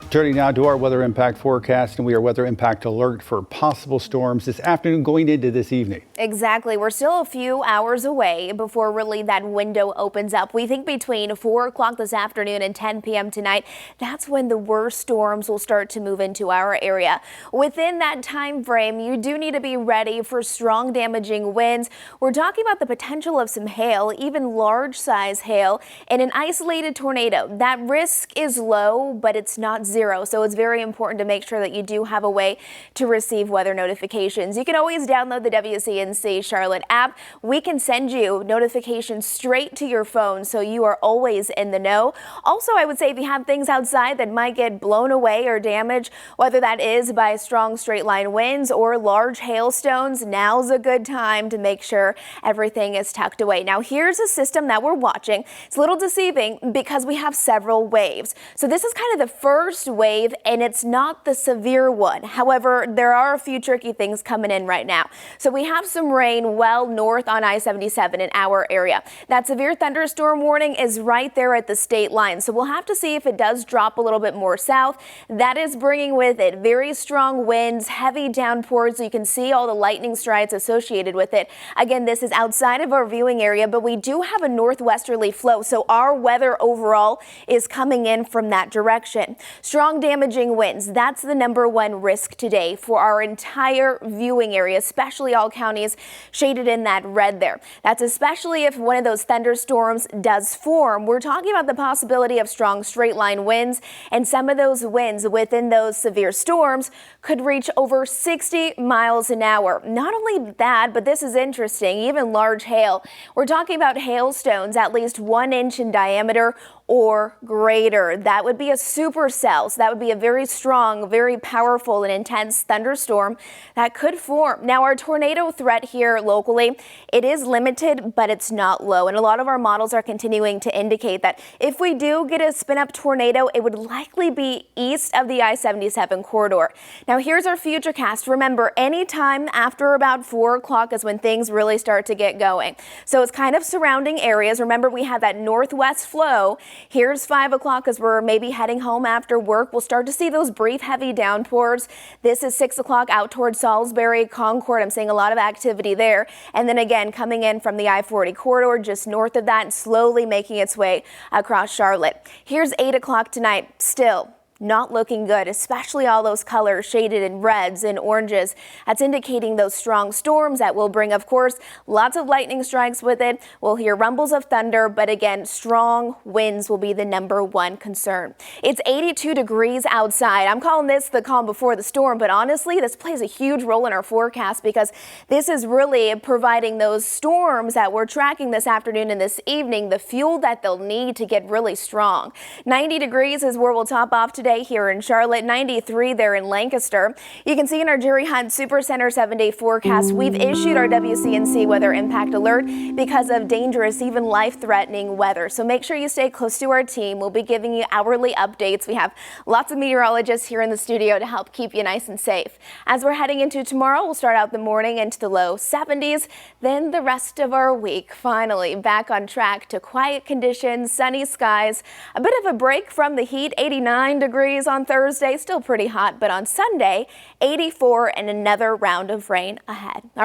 Turning now to our weather impact forecast, and we are weather impact alert for possible storms this afternoon going into this evening. Exactly. We're still a few hours away before really that window opens up. We think between 4 o'clock this afternoon and 10 p.m. tonight, that's when the worst storms will start to move into our area. Within that time frame, you do need to be ready for strong damaging winds. We're talking about the potential of some hail, even large size hail, and an isolated tornado. That risk is low, but it's not zero. So it's very important to make sure that you do have a way to receive weather notifications. You can always download the WCNC Charlotte app. We can send you notifications straight to your phone so you are always in the know. Also, I would say if you have things outside that might get blown away or damaged, whether that is by strong straight line winds or large hailstones, now's a good time to make sure everything is tucked away. Now here's a system that we're watching. It's a little deceiving because we have several waves. So this is kind of the first wave, and it's not the severe one. However, there are a few tricky things coming in right now. So we have some rain well north on I-77 in our area. That severe thunderstorm warning is right there at the state line. So we'll have to see if it does drop a little bit more south. That is bringing with it very strong winds, heavy downpours. So you can see all the lightning strikes associated with it. Again, this is outside of our viewing area, but we do have a northwesterly flow. So our weather overall is coming in from that direction. Strong damaging winds, that's the #1 risk today for our entire viewing area, especially all counties shaded in that red there. That's especially if one of those thunderstorms does form. We're talking about the possibility of strong straight line winds, and some of those winds within those severe storms could reach over 60 miles an hour. Not only that, but this is interesting, even large hail. We're talking about hailstones at least 1 inch in diameter or greater. That would be a supercell. So that would be a very strong, very powerful and intense thunderstorm that could form. Now our tornado threat here locally, it is limited, but it's not low. And a lot of our models are continuing to indicate that if we do get a spin up tornado, it would likely be east of the I-77 corridor. Now here's our futurecast. Remember, anytime after about 4 o'clock is when things really start to get going. So it's kind of surrounding areas. Remember, we have that northwest flow. Here's 5 o'clock as we're maybe heading home after work. We'll start to see those brief heavy downpours. This is 6 o'clock out towards Salisbury, Concord. I'm seeing a lot of activity there. And then again, coming in from the I-40 corridor just north of that and slowly making its way across Charlotte. Here's 8 o'clock tonight. Still not looking good, especially all those colors shaded in reds and oranges. That's indicating those strong storms that will bring, of course, lots of lightning strikes with it. We'll hear rumbles of thunder, but again, strong winds will be the #1 concern. It's 82 degrees outside. I'm calling this the calm before the storm, but honestly, this plays a huge role in our forecast because this is really providing those storms that we're tracking this afternoon and this evening, the fuel that they'll need to get really strong. 90 degrees is where we'll top off today here in Charlotte, 93 there in Lancaster. You can see in our Jerry Hunt Super Center 7-day forecast, we've issued our WCNC weather impact alert because of dangerous, even life-threatening weather. So make sure you stay close to our team. We'll be giving you hourly updates. We have lots of meteorologists here in the studio to help keep you nice and safe. As we're heading into tomorrow, we'll start out the morning into the low 70s, then the rest of our week finally back on track to quiet conditions, sunny skies, a bit of a break from the heat, 89 degrees on Thursday, still pretty hot, but on Sunday, 84 and another round of rain ahead. All right.